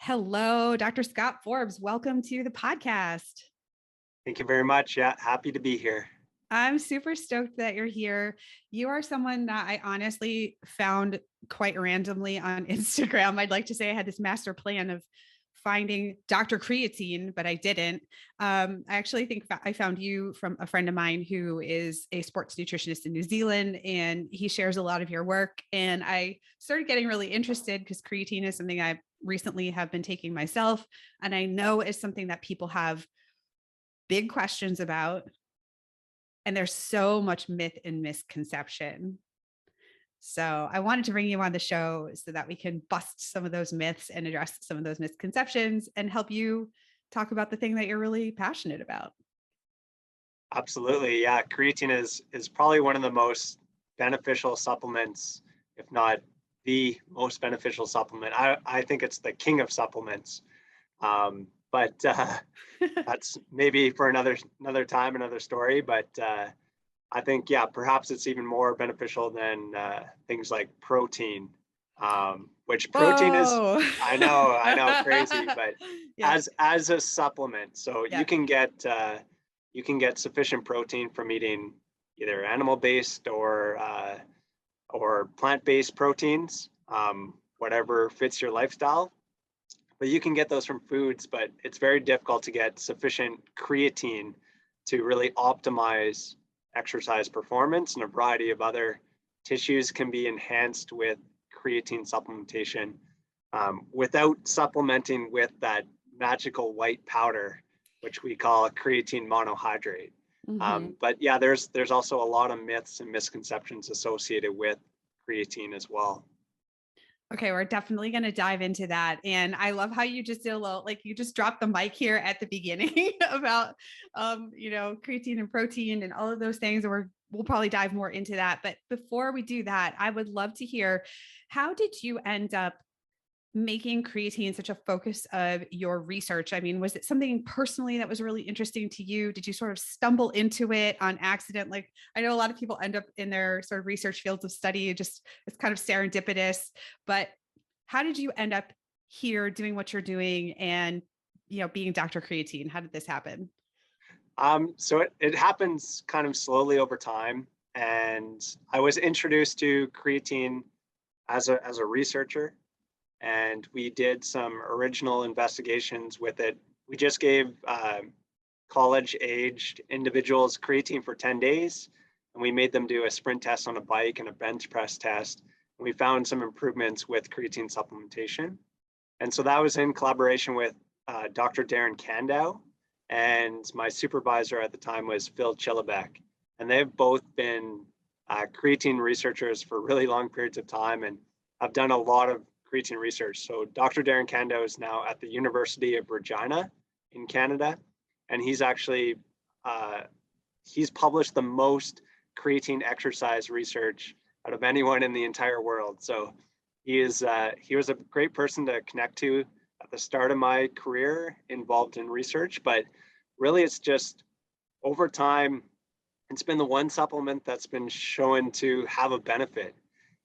Hello, Dr. Scott Forbes. Welcome to the podcast. Thank you very much. Yeah, happy to be here. I'm super stoked that you're here. You are someone that I honestly found quite randomly on Instagram. I'd like to say I had this master plan of finding Dr. Creatine, but I didn't. I actually think I found you from a friend of mine who is a sports nutritionist in New Zealand, and he shares a lot of your work. And I started getting really interested because creatine is something I recently have been taking myself. And I know it's something that people have big questions about. And there's so much myth and misconception. So I wanted to bring you on the show so that we can bust some of those myths and address some of those misconceptions and help you talk about the thing that you're really passionate about. Absolutely. Yeah, creatine is probably one of the most beneficial supplements, if not the most beneficial supplement. I think it's the king of supplements. But that's maybe for another time, another story. But I think, yeah, perhaps it's even more beneficial than things like protein, which protein is, Whoa. I know, crazy, but Yeah. as a supplement. So Yeah. you can get sufficient protein from eating either animal-based or plant-based proteins, whatever fits your lifestyle. But you can get those from foods, but it's very difficult to get sufficient creatine to really optimize exercise performance, and a variety of other tissues can be enhanced with creatine supplementation without supplementing with that magical white powder, which we call creatine monohydrate. Mm-hmm. But yeah, there's also a lot of myths and misconceptions associated with creatine as well. Okay, we're definitely going to dive into that. And I love how you just did a little, like you just dropped the mic here at the beginning about, creatine and protein and all of those things. And we'll probably dive more into that. But before we do that, I would love to hear, how did you end up making creatine such a focus of your research? I mean, was it something personally that was really interesting to you? Did you sort of stumble into it on accident? Like, I know a lot of people end up in their sort of research fields of study, just it's kind of serendipitous, but how did you end up here doing what you're doing and, being Dr. Creatine? How did this happen? So it happens kind of slowly over time. And I was introduced to creatine as a researcher, and we did some original investigations with it. We just gave college-aged individuals creatine for 10 days, and we made them do a sprint test on a bike and a bench press test. And we found some improvements with creatine supplementation. And so that was in collaboration with Dr. Darren Kandow, and my supervisor at the time was Phil Chillibeck. And they've both been creatine researchers for really long periods of time, and I've done a lot of creatine research. So Dr. Darren Kandow is now at the University of Regina in Canada, and he's actually, he's published the most creatine exercise research out of anyone in the entire world. So he was a great person to connect to at the start of my career involved in research. But really, it's just over time, it's been the one supplement that's been shown to have a benefit.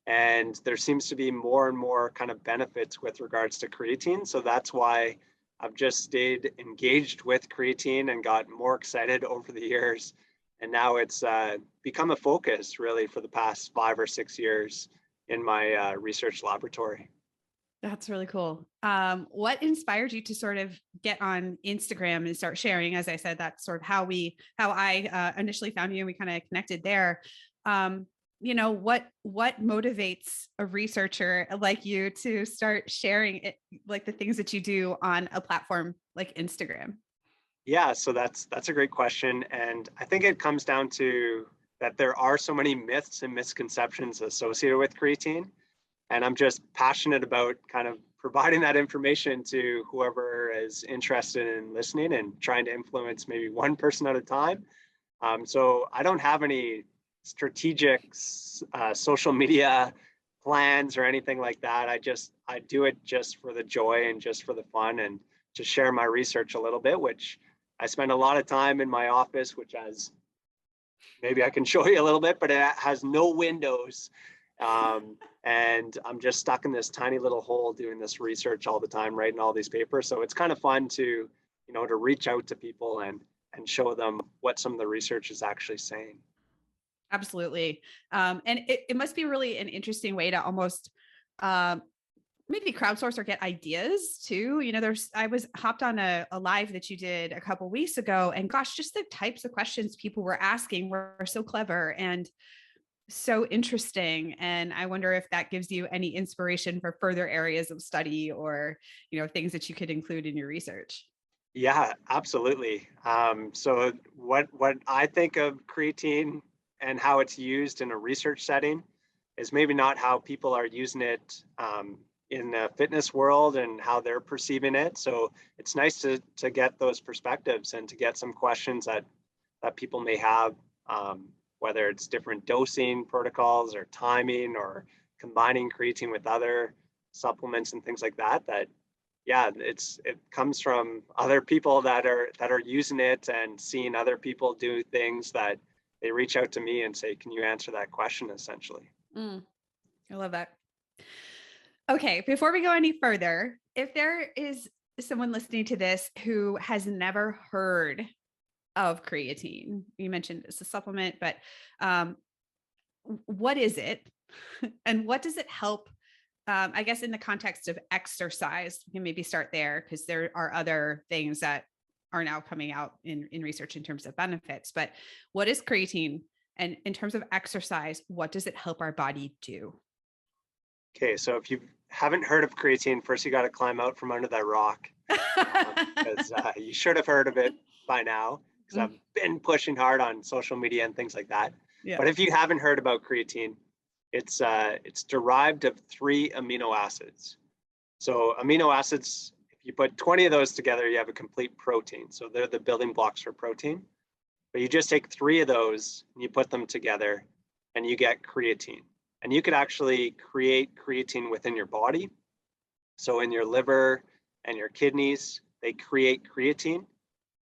And there seems to be more and more kind of benefits with regards to creatine. So that's why I've just stayed engaged with creatine and got more excited over the years. And now it's become a focus really for the past 5 or 6 years in my research laboratory. That's really cool. What inspired you to sort of get on Instagram and start sharing? As I said, that's sort of how I initially found you, and we kind of connected there. What motivates a researcher like you to start sharing it, like the things that you do on a platform like Instagram? Yeah, so that's a great question. And I think it comes down to that there are so many myths and misconceptions associated with creatine. And I'm just passionate about kind of providing that information to whoever is interested in listening and trying to influence maybe one person at a time. So I don't have any strategic social media plans or anything like that. I do it just for the joy and just for the fun, and to share my research a little bit, which I spend a lot of time in my office, which has, maybe I can show you a little bit, but it has no windows. And I'm just stuck in this tiny little hole doing this research all the time, writing all these papers. So it's kind of fun to, to reach out to people and show them what some of the research is actually saying. Absolutely. And it must be really an interesting way to almost maybe crowdsource or get ideas too. I was hopped on a live that you did a couple weeks ago, and gosh, just the types of questions people were asking were so clever and so interesting. And I wonder if that gives you any inspiration for further areas of study or, things that you could include in your research. Yeah, absolutely. So what I think of creatine and how it's used in a research setting is maybe not how people are using it in the fitness world and how they're perceiving it. So it's nice to get those perspectives and to get some questions that people may have, whether it's different dosing protocols or timing or combining creatine with other supplements and things like that. Yeah, it comes from other people that are using it and seeing other people do things that they reach out to me and say, can you answer that question, essentially? I love that. Okay, before we go any further, if there is someone listening to this who has never heard of creatine, you mentioned it's a supplement, but what is it? And what does it help? I guess in the context of exercise, we can maybe start there because there are other things that are now coming out in research in terms of benefits. But what is creatine? And in terms of exercise, what does it help our body do? Okay, so if you haven't heard of creatine, first you got to climb out from under that rock, because you should have heard of it by now, because I've been pushing hard on social media and things like that. Yeah. But if you haven't heard about creatine, it's derived of 3 amino acids. So amino acids, if you put 20 of those together, you have a complete protein. So they're the building blocks for protein. But you just take 3 of those and you put them together and you get creatine. And you could actually create creatine within your body. So in your liver and your kidneys, they create creatine.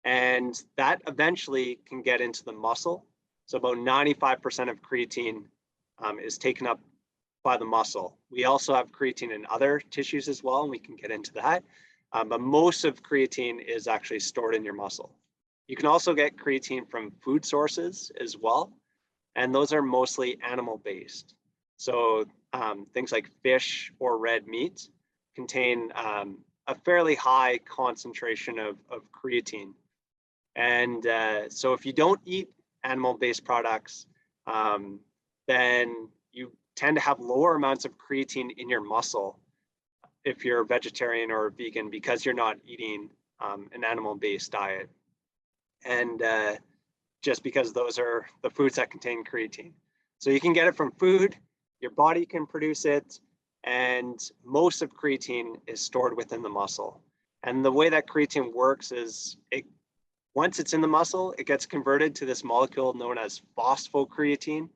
And that eventually can get into the muscle. So about 95% of creatine is taken up by the muscle. We also have creatine in other tissues as well, and we can get into that. But most of creatine is actually stored in your muscle. You can also get creatine from food sources as well, and those are mostly animal-based. So things like fish or red meat contain a fairly high concentration of creatine. And so if you don't eat animal-based products, then you tend to have lower amounts of creatine in your muscle if you're a vegetarian or a vegan, because you're not eating an animal-based diet. And just because those are the foods that contain creatine. So you can get it from food, your body can produce it, and most of creatine is stored within the muscle. And the way that creatine works is once it's in the muscle, it gets converted to this molecule known as phosphocreatine.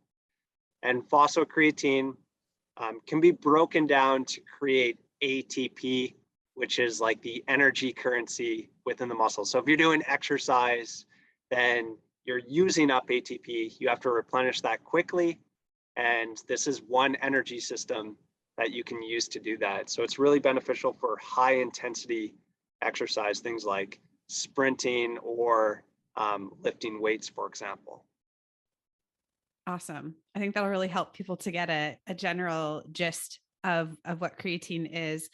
And phosphocreatine can be broken down to create ATP, which is like the energy currency within the muscle. So if you're doing exercise, then you're using up ATP. You have to replenish that quickly. And this is one energy system that you can use to do that. So it's really beneficial for high intensity exercise, things like sprinting or lifting weights, for example. Awesome. I think that'll really help people to get a general gist of what creatine is.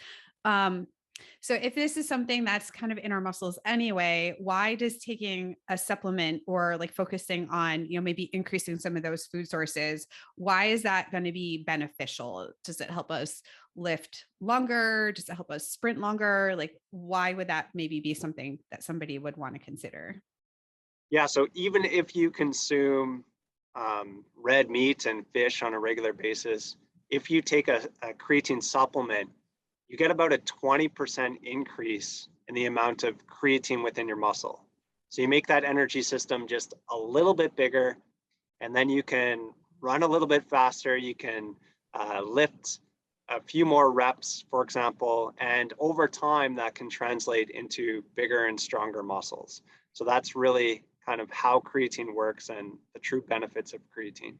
So if this is something that's kind of in our muscles anyway, why does taking a supplement or like focusing on, maybe increasing some of those food sources, why is that going to be beneficial? Does it help us lift longer? Does it help us sprint longer? Like, why would that maybe be something that somebody would want to consider? Yeah, so even if you consume red meat and fish on a regular basis, if you take a creatine supplement, you get about a 20% increase in the amount of creatine within your muscle. So you make that energy system just a little bit bigger, and then you can run a little bit faster. You can lift a few more reps, for example, and over time that can translate into bigger and stronger muscles. So that's really kind of how creatine works and the true benefits of creatine.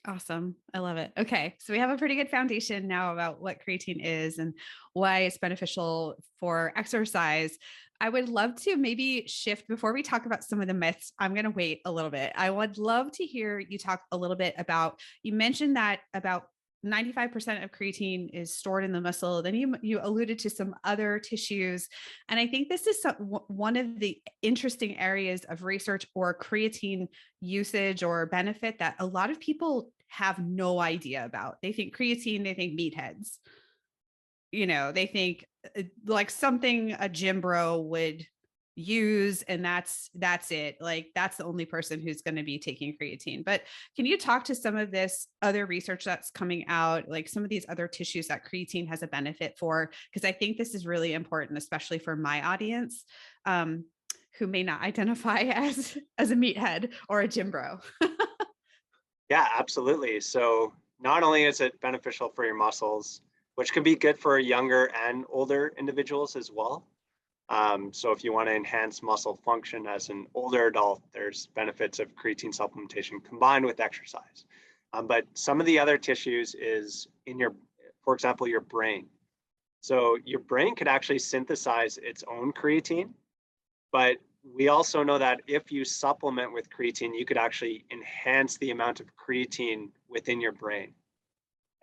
Awesome. I love it. Okay. So we have a pretty good foundation now about what creatine is and why it's beneficial for exercise. I would love to maybe shift before we talk about some of the myths. I'm going to wait a little bit. I would love to hear you talk a little bit about, you mentioned that about 95% of creatine is stored in the muscle. Then you alluded to some other tissues. And I think this is one of the interesting areas of research or creatine usage or benefit that a lot of people have no idea about. They think creatine, they think meatheads. They think like something a gym bro would use, and that's it. Like that's the only person who's going to be taking creatine. But can you talk to some of this other research that's coming out, like some of these other tissues that creatine has a benefit for? Because I think this is really important, especially for my audience, who may not identify as a meathead or a gym bro. Yeah, absolutely. So not only is it beneficial for your muscles, which can be good for younger and older individuals as well. So if you want to enhance muscle function as an older adult, there's benefits of creatine supplementation combined with exercise. But some of the other tissues is in your, for example, your brain. So your brain could actually synthesize its own creatine, but we also know that if you supplement with creatine, you could actually enhance the amount of creatine within your brain.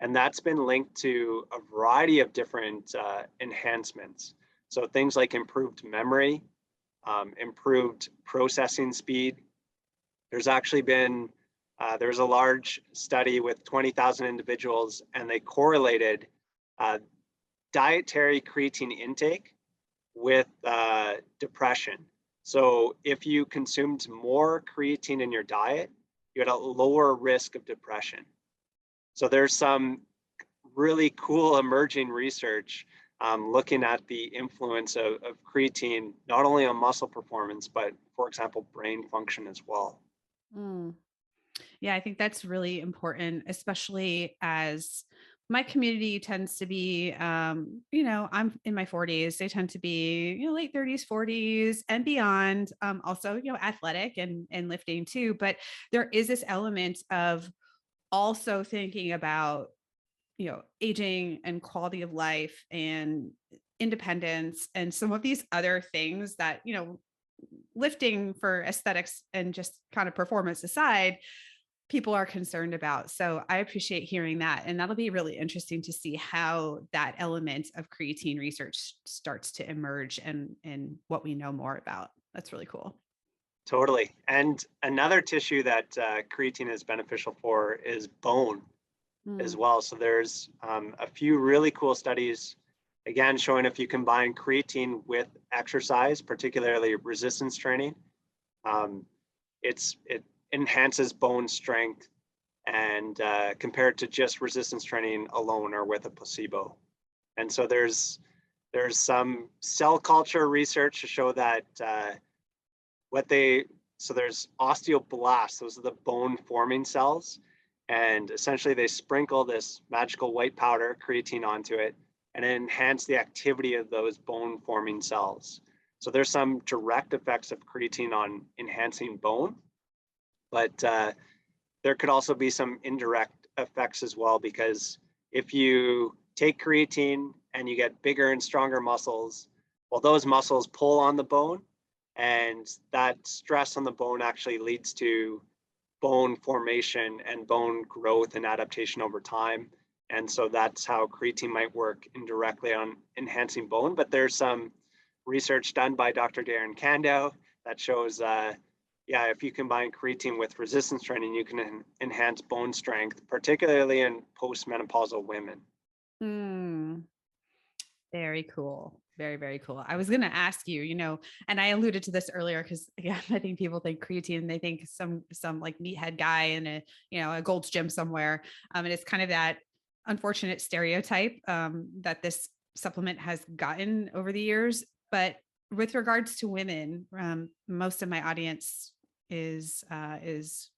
And that's been linked to a variety of different enhancements. So things like improved memory, improved processing speed. There's actually been, there's a large study with 20,000 individuals, and they correlated dietary creatine intake with depression. So if you consumed more creatine in your diet, you had a lower risk of depression. So there's some really cool emerging research looking at the influence of creatine, not only on muscle performance, but for example, brain function as well. Mm. Yeah, I think that's really important, especially as my community tends to be, I'm in my 40s. They tend to be, late 30s, 40s and beyond. Also, athletic and lifting too. But there is this element of also thinking about, aging and quality of life and independence and some of these other things that, lifting for aesthetics and just kind of performance aside, people are concerned about. So I appreciate hearing that. And that'll be really interesting to see how that element of creatine research starts to emerge and what we know more about. That's really cool. Totally. And another tissue that creatine is beneficial for is bone as Mm. well. So there's a few really cool studies, again, showing if you combine creatine with exercise, particularly resistance training, um, it enhances bone strength and compared to just resistance training alone or with a placebo. And so there's some cell culture research to show that so there's osteoblasts, those are the bone forming cells. And essentially they sprinkle this magical white powder, creatine, onto it and enhance the activity of those bone forming cells. So there's some direct effects of creatine on enhancing bone, but there could also be some indirect effects as well, because if you take creatine and you get bigger and stronger muscles, well, those muscles pull on the bone, and that stress on the bone actually leads to bone formation and bone growth and adaptation over time. And so that's how creatine might work indirectly on enhancing bone. But there's some research done by Dr. Darren Kando that shows, if you combine creatine with resistance training, you can enhance bone strength, particularly in postmenopausal women. Mm. Very cool. Very, very cool. I was going to ask you, and I alluded to this earlier because again, I think people think creatine, they think some like meathead guy in a Gold's Gym somewhere. And it's kind of that unfortunate stereotype that this supplement has gotten over the years. But with regards to women, most of my audience is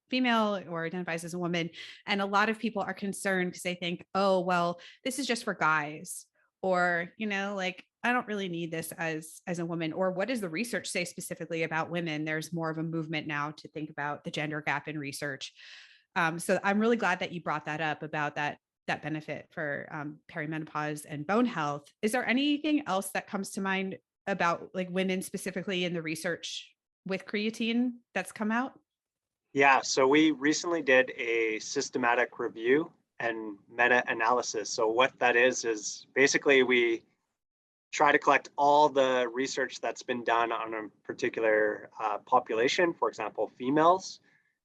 female or identifies as a woman. And a lot of people are concerned because they think, oh, well, this is just for guys, or like I don't really need this as a woman. Or what does the research say specifically about women? There's more of a movement now to think about the gender gap in research. So I'm really glad that you brought that up about that benefit for perimenopause and bone health. Is there anything else that comes to mind about like women specifically in the research with creatine that's come out? Yeah, so we recently did a systematic review and meta-analysis. So what that is basically we try to collect all the research that's been done on a particular population, for example, females.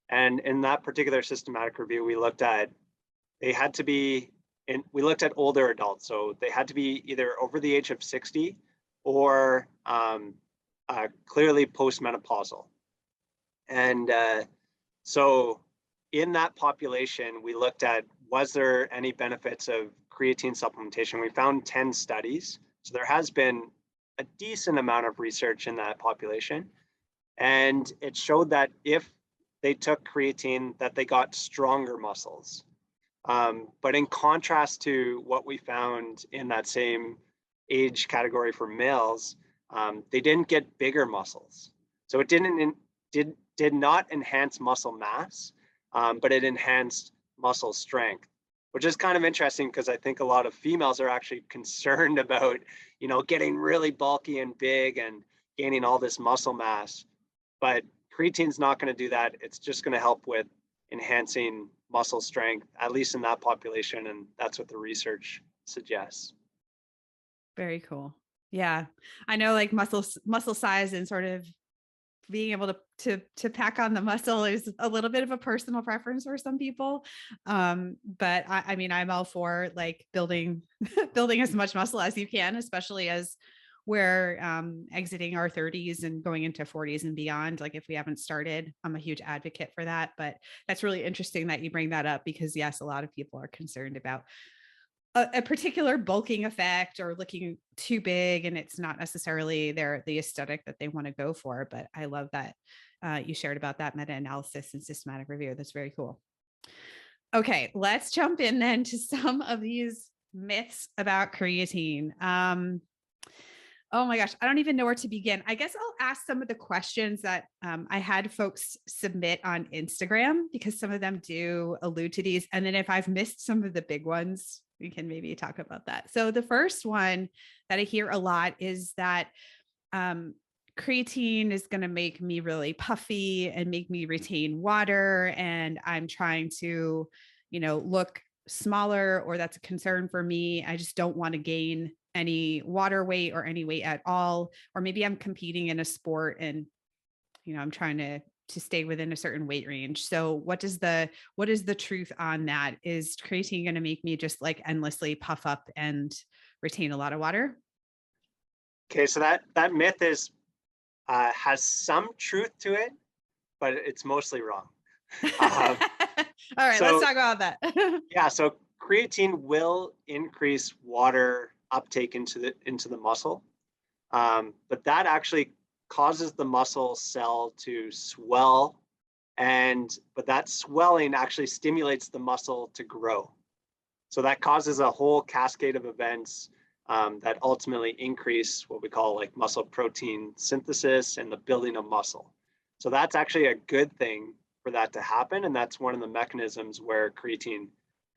And in that particular systematic review, we looked at they had to be we looked at older adults, so they had to be either over the age of 60 or clearly postmenopausal. And so in that population, we looked at, was there any benefits of creatine supplementation? We found 10 studies. So there has been a decent amount of research in that population. And it showed that if they took creatine, that they got stronger muscles. But in contrast to what we found in that same age category for males, they didn't get bigger muscles. So it did not enhance muscle mass, but it enhanced muscle strength, which is kind of interesting because I think a lot of females are actually concerned about, getting really bulky and big and gaining all this muscle mass. But creatine's not going to do that. It's just going to help with enhancing muscle strength, at least in that population. And that's what the research suggests. Very cool. Yeah. I know like muscle size and sort of being able to pack on the muscle is a little bit of a personal preference for some people. But I mean, I'm all for like building as much muscle as you can, especially as we're exiting our 30s and going into 40s and beyond. Like if we haven't started, I'm a huge advocate for that. But that's really interesting that you bring that up because yes, a lot of people are concerned about a particular bulking effect or looking too big, and it's not necessarily the aesthetic that they want to go for. But I love that you shared about that meta-analysis and systematic review. That's very cool. Okay, let's jump in then to some of these myths about creatine. Oh my gosh, I don't even know where to begin. I guess I'll ask some of the questions that I had folks submit on Instagram because some of them do allude to these. And then if I've missed some of the big ones, we can maybe talk about that. So the first one that I hear a lot is that creatine is going to make me really puffy and make me retain water. And I'm trying to, look smaller, or that's a concern for me. I just don't want to gain any water weight or any weight at all. Or maybe I'm competing in a sport and, I'm trying to stay within a certain weight range. So what is the truth on that? Is creatine going to make me just like endlessly puff up and retain a lot of water? Okay, so that myth has some truth to it, but it's mostly wrong. All right, let's talk about that. Yeah, so creatine will increase water uptake into the muscle, but that actually causes the muscle cell to swell, but that swelling actually stimulates the muscle to grow. So that causes a whole cascade of events that ultimately increase what we call like muscle protein synthesis and the building of muscle. So that's actually a good thing for that to happen. And that's one of the mechanisms where creatine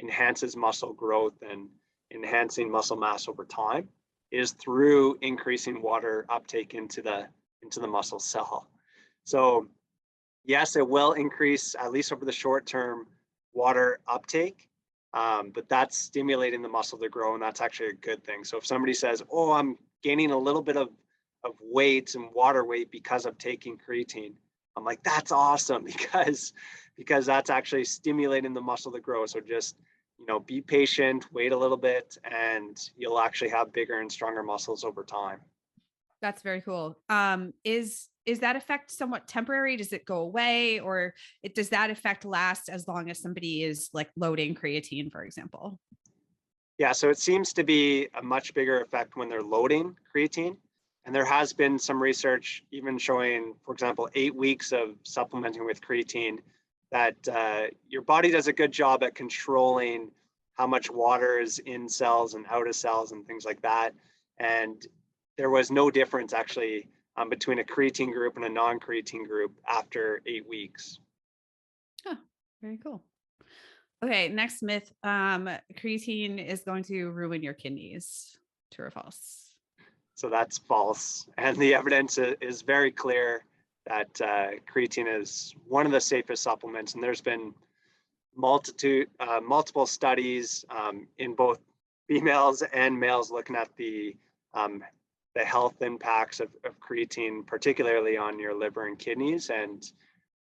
enhances muscle growth and enhancing muscle mass over time is through increasing water uptake into the muscle cell. So yes, it will increase, at least over the short term, water uptake, but that's stimulating the muscle to grow, and that's actually a good thing. So if somebody says, oh, I'm gaining a little bit of weight and water weight because of taking creatine, I'm like, that's awesome, because that's actually stimulating the muscle to grow. So just, be patient, wait a little bit, and you'll actually have bigger and stronger muscles over time. That's very cool. Is that effect somewhat temporary? Does it go away, or does that effect last as long as somebody is like loading creatine, for example? Yeah, so it seems to be a much bigger effect when they're loading creatine. And there has been some research even showing, for example, 8 weeks of supplementing with creatine, that your body does a good job at controlling how much water is in cells and out of cells and things like that. And there was no difference actually between a creatine group and a non-creatine group after 8 weeks. Oh, very cool. Okay, next myth. Creatine is going to ruin your kidneys. True or false? So that's false. And the evidence is very clear that creatine is one of the safest supplements. And there's been multiple studies in both females and males looking at the health impacts of creatine, particularly on your liver and kidneys. And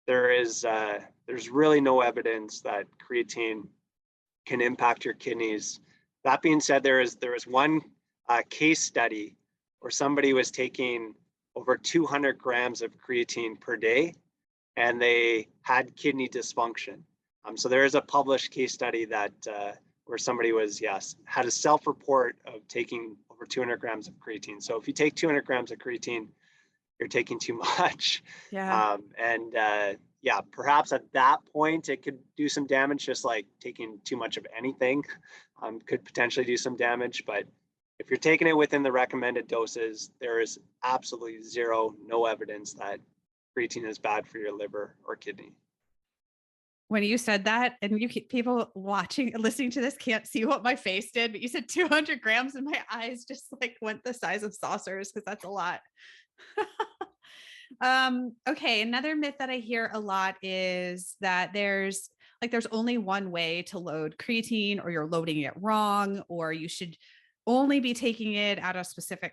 there's really no evidence that creatine can impact your kidneys. That being said, there is one case study where somebody was taking over 200 grams of creatine per day, and they had kidney dysfunction. So there is a published case study that where somebody had a self-report of taking over 200 grams of creatine. So if you take 200 grams of creatine, you're taking too much. Yeah. Perhaps at that point it could do some damage, just like taking too much of anything could potentially do some damage. But if you're taking it within the recommended doses, there is absolutely no evidence that creatine is bad for your liver or kidney. When you said that, and people watching, listening to this can't see what my face did, but you said 200 grams and my eyes just like went the size of saucers because that's a lot. Okay. Another myth that I hear a lot is that there's only one way to load creatine, or you're loading it wrong, or you should only be taking it at a specific,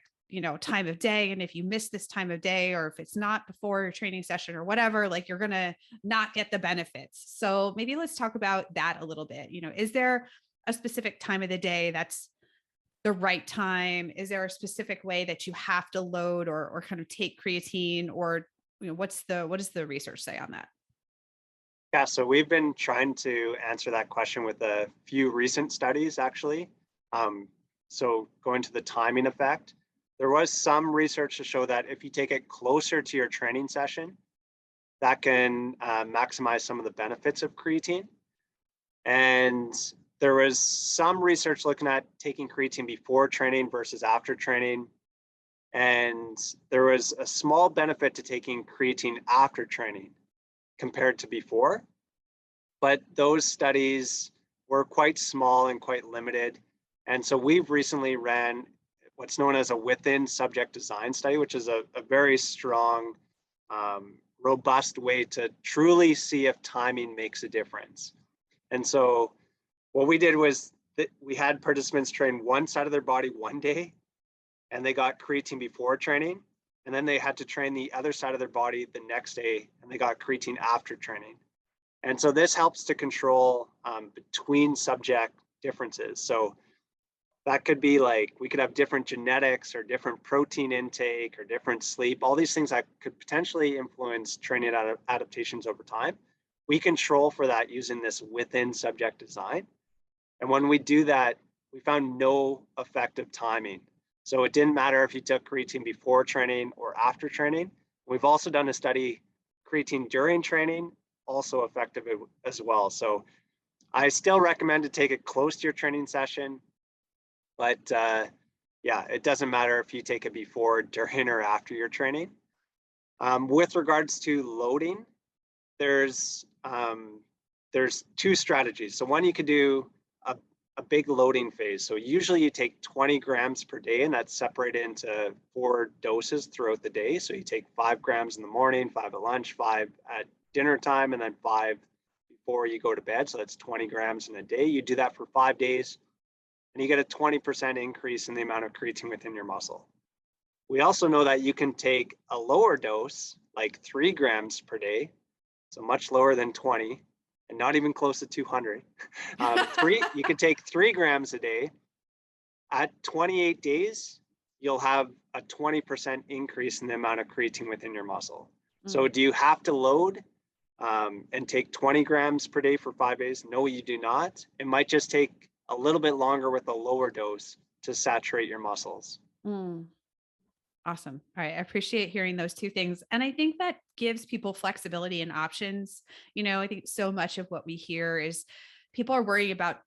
time of day. And if you miss this time of day, or if it's not before your training session or whatever, like you're going to not get the benefits. So maybe let's talk about that a little bit. Is there a specific time of the day that's the right time? Is there a specific way that you have to load or kind of take creatine, or, what does the research say on that? Yeah, so we've been trying to answer that question with a few recent studies, actually. So going to the timing effect, there was some research to show that if you take it closer to your training session, that can maximize some of the benefits of creatine. And there was some research looking at taking creatine before training versus after training. And there was a small benefit to taking creatine after training compared to before. But those studies were quite small and quite limited. And so we've recently ran what's known as a within subject design study, which is a very strong, robust way to truly see if timing makes a difference. And so what we did was that we had participants train one side of their body one day, and they got creatine before training. And then they had to train the other side of their body the next day, and they got creatine after training. And so this helps to control between subject differences. So that could be like, we could have different genetics or different protein intake or different sleep, all these things that could potentially influence training adaptations over time. We control for that using this within subject design. And when we do that, we found no effective timing. So it didn't matter if you took creatine before training or after training. We've also done a study, creatine during training, also effective as well. So I still recommend to take it close to your training session. But it doesn't matter if you take it before, during, or after your training. With regards to loading, there's two strategies. So one, you could do a big loading phase. So usually you take 20 grams per day, and that's separated into 4 doses throughout the day. So you take 5 grams in the morning, 5 at lunch, 5 at dinner time, and then 5 before you go to bed. So that's 20 grams in a day. You do that for 5 days, and you get a 20% increase in the amount of creatine within your muscle. We also know that you can take a lower dose, like 3 grams per day, so much lower than 20, and not even close to 200. You can take 3 grams a day. At 28 days, you'll have a 20% increase in the amount of creatine within your muscle. So do you have to load and take 20 grams per day for 5 days? No, you do not. It might just take a little bit longer with a lower dose to saturate your muscles. Awesome. All right. I appreciate hearing those two things. And I think that gives people flexibility and options. I think so much of what we hear is people are worried about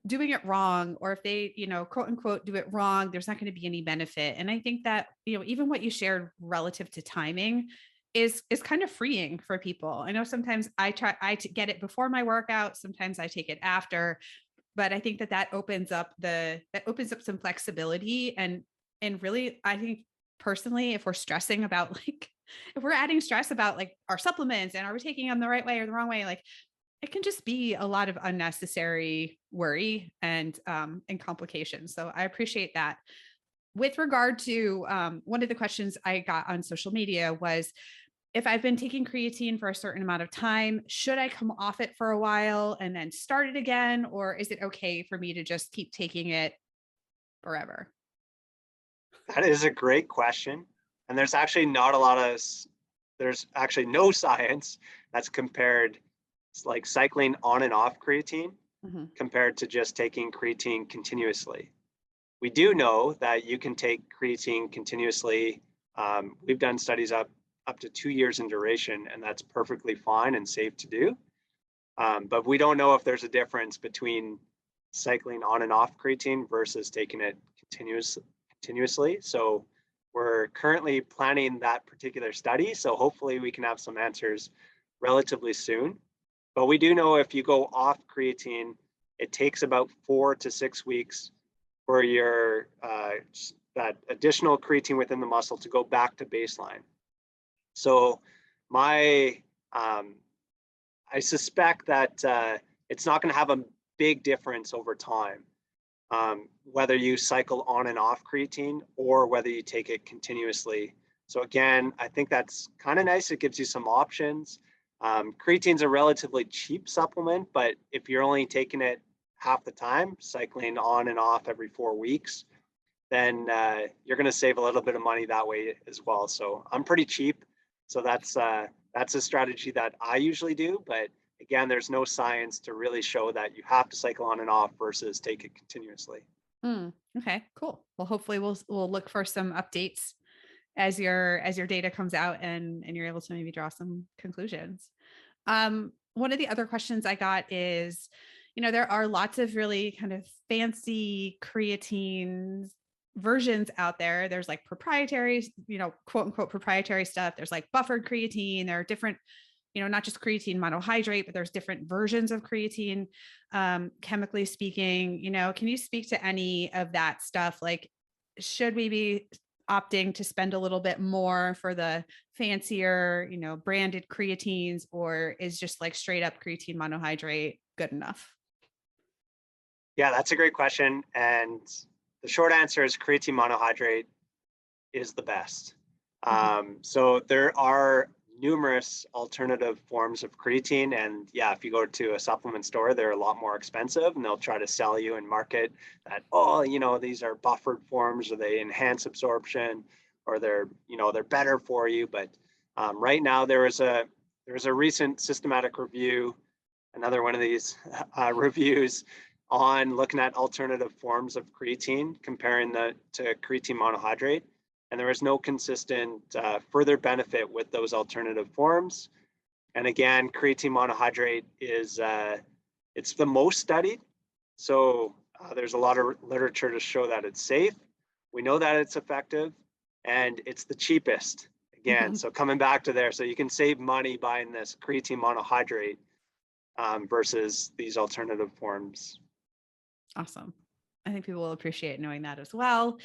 doing it wrong, or if they, quote unquote, do it wrong, there's not going to be any benefit. And I think that, even what you shared relative to timing is kind of freeing for people. I know sometimes I get it before my workout, sometimes I take it after, but I think that opens up some flexibility, and really, I think personally, if we're stressing about like, if we're adding stress about like our supplements and are we taking them the right way or the wrong way, like it can just be a lot of unnecessary worry and complications. So I appreciate that. With regard to one of the questions I got on social media was, if I've been taking creatine for a certain amount of time, should I come off it for a while and then start it again? Or is it okay for me to just keep taking it forever? That is a great question. And there's actually there's actually no science that's compared like cycling on and off creatine compared to just taking creatine continuously. We do know that you can take creatine continuously. We've done studies up to 2 years in duration, and that's perfectly fine and safe to do. But we don't know if there's a difference between cycling on and off creatine versus taking it continuously. So we're currently planning that particular study. So hopefully we can have some answers relatively soon. But we do know if you go off creatine, it takes about 4 to 6 weeks for your that additional creatine within the muscle to go back to baseline. So I suspect that it's not going to have a big difference over time, whether you cycle on and off creatine or whether you take it continuously. So again, I think that's kind of nice. It gives you some options. Creatine's a relatively cheap supplement, but if you're only taking it half the time, cycling on and off every 4 weeks, then you're going to save a little bit of money that way as well. So I'm pretty cheap. So that's a strategy that I usually do. But again, there's no science to really show that you have to cycle on and off versus take it continuously. Okay, cool. Well, hopefully we'll look for some updates as your data comes out and you're able to maybe draw some conclusions. One of the other questions I got is, there are lots of really kind of fancy creatine versions out there. There's like proprietary, quote unquote proprietary stuff. There's like buffered creatine. There are different, not just creatine monohydrate, but there's different versions of creatine, chemically speaking. Can you speak to any of that stuff? Like, should we be opting to spend a little bit more for the fancier, branded creatines, or is just like straight up creatine monohydrate good enough? Yeah, that's a great question. And the short answer is creatine monohydrate is the best. So there are numerous alternative forms of creatine. And yeah, if you go to a supplement store, they're a lot more expensive and they'll try to sell you and market that, these are buffered forms or they enhance absorption or they're better for you. But right now there was a recent systematic review, another one of these reviews on looking at alternative forms of creatine, comparing to creatine monohydrate. And there was no consistent further benefit with those alternative forms. And again, creatine monohydrate is it's the most studied. So there's a lot of literature to show that it's safe. We know that it's effective and it's the cheapest. Again, so coming back to there, so you can save money buying this creatine monohydrate versus these alternative forms. Awesome. I think people will appreciate knowing that as well.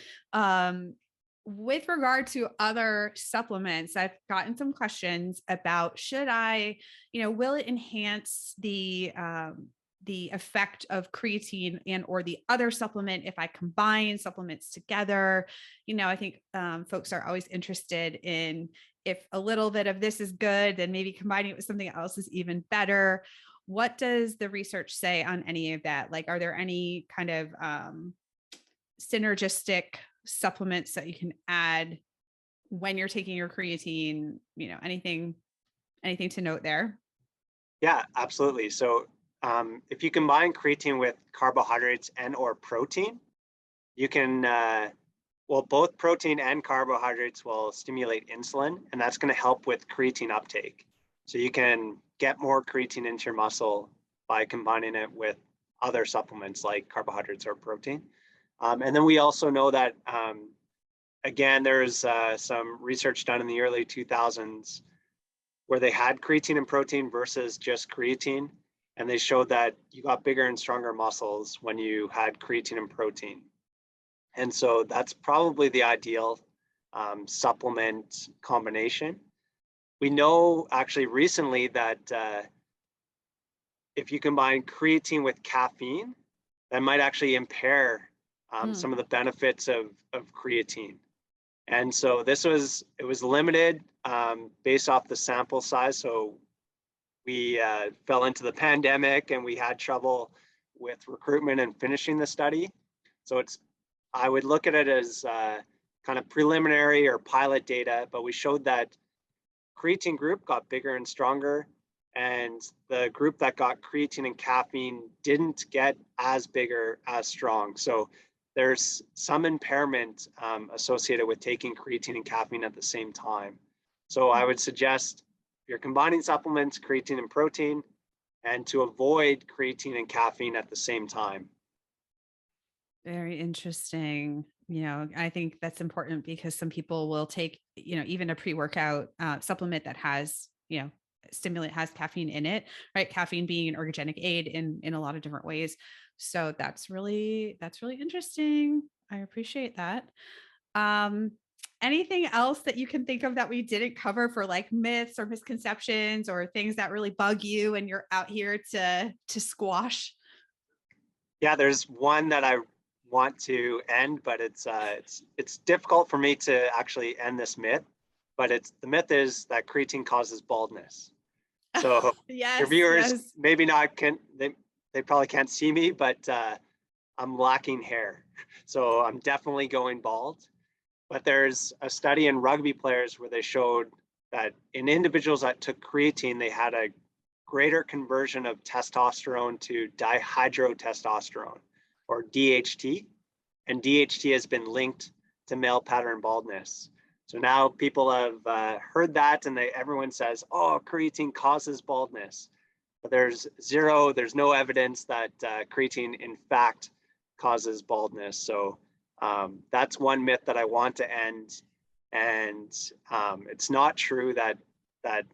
With regard to other supplements, I've gotten some questions about, should I, will it enhance the effect of creatine and or the other supplement if I combine supplements together? I think folks are always interested in, if a little bit of this is good, then maybe combining it with something else is even better. What does the research say on any of that? Like, are there any kind of synergistic supplements that you can add when you're taking your creatine? Anything to note there? Yeah, absolutely. So if you combine creatine with carbohydrates and or protein, you can, both protein and carbohydrates will stimulate insulin, and that's going to help with creatine uptake. So you can get more creatine into your muscle by combining it with other supplements like carbohydrates or protein. And then we also know that, again, there's some research done in the early 2000s where they had creatine and protein versus just creatine. And they showed that you got bigger and stronger muscles when you had creatine and protein. And so that's probably the ideal supplement combination. We know actually recently that if you combine creatine with caffeine, that might actually impair some of the benefits of creatine. And so it was limited based off the sample size. So we fell into the pandemic and we had trouble with recruitment and finishing the study. So I would look at it as kind of preliminary or pilot data, but we showed that creatine group got bigger and stronger, and the group that got creatine and caffeine didn't get as big or as strong. So there's some impairment associated with taking creatine and caffeine at the same time. So I would suggest if you're combining supplements, creatine and protein, and to avoid creatine and caffeine at the same time. Very interesting. I think that's important because some people will take, even a pre-workout supplement that has, stimulant has caffeine in it, right? Caffeine being an ergogenic aid in a lot of different ways. So that's really interesting. I appreciate that. Anything else that you can think of that we didn't cover for like myths or misconceptions or things that really bug you and you're out here to squash? Yeah, there's one that I want to end, but it's difficult for me to actually end this myth. But the myth is that creatine causes baldness. So Yes, your viewers yes. maybe not they probably can't see me, but I'm lacking hair, so I'm definitely going bald. But there's a study in rugby players where they showed that in individuals that took creatine, they had a greater conversion of testosterone to dihydrotestosterone, or DHT. And DHT has been linked to male pattern baldness. So now people have heard that, and everyone says, oh, creatine causes baldness. But there's no evidence that creatine in fact causes baldness. So that's one myth that I want to end. And it's not true that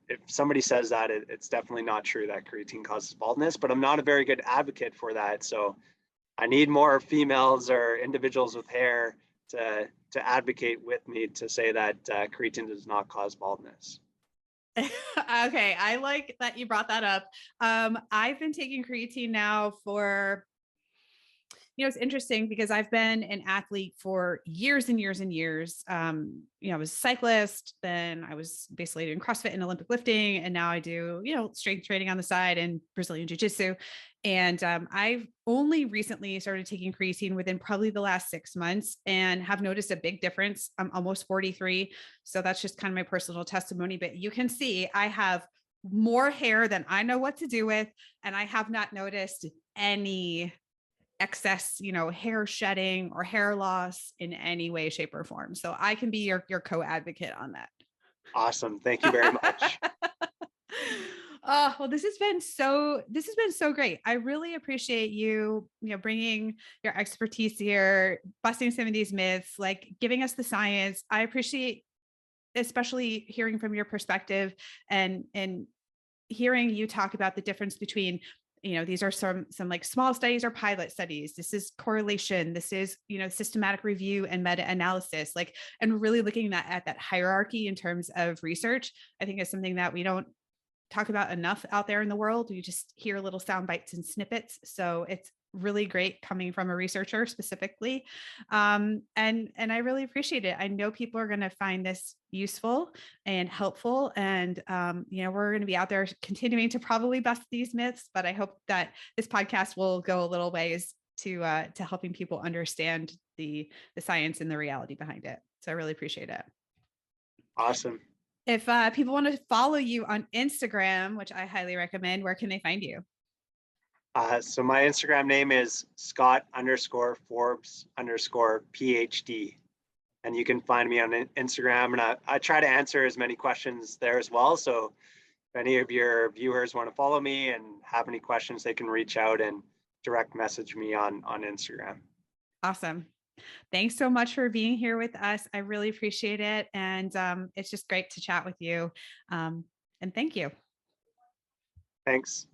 if somebody says that, it's definitely not true that creatine causes baldness, but I'm not a very good advocate for that. So I need more females or individuals with hair to advocate with me to say that creatine does not cause baldness. Okay, I like that you brought that up. I've been taking creatine now for, it's interesting because I've been an athlete for years and years and years. I was a cyclist, then I was basically doing CrossFit and Olympic lifting, and now I do, strength training on the side and Brazilian Jiu-Jitsu. And I've only recently started taking creatine within probably the last 6 months and have noticed a big difference. I'm almost 43. So that's just kind of my personal testimony, but you can see I have more hair than I know what to do with. And I have not noticed any excess, hair shedding or hair loss in any way, shape, or form. So I can be your co-advocate on that. Awesome. Thank you very much. Oh, well, this has been so great. I really appreciate you, bringing your expertise here, busting some of these myths, like giving us the science. I appreciate especially hearing from your perspective and hearing you talk about the difference between, these are some like small studies or pilot studies. This is correlation. This is, systematic review and meta-analysis, and really looking at that hierarchy in terms of research, I think is something that we don't talk about enough out there in the world. You just hear little sound bites and snippets. So it's really great coming from a researcher specifically. And I really appreciate it. I know people are going to find this useful and helpful. And, we're going to be out there continuing to probably bust these myths, but I hope that this podcast will go a little ways to helping people understand the science and the reality behind it. So I really appreciate it. Awesome. If people want to follow you on Instagram, which I highly recommend, where can they find you? So my Instagram name is Scott_Forbes_PhD. And you can find me on Instagram. And I try to answer as many questions there as well. So if any of your viewers want to follow me and have any questions, they can reach out and direct message me on Instagram. Awesome. Thanks so much for being here with us. I really appreciate it. And it's just great to chat with you. And thank you. Thanks.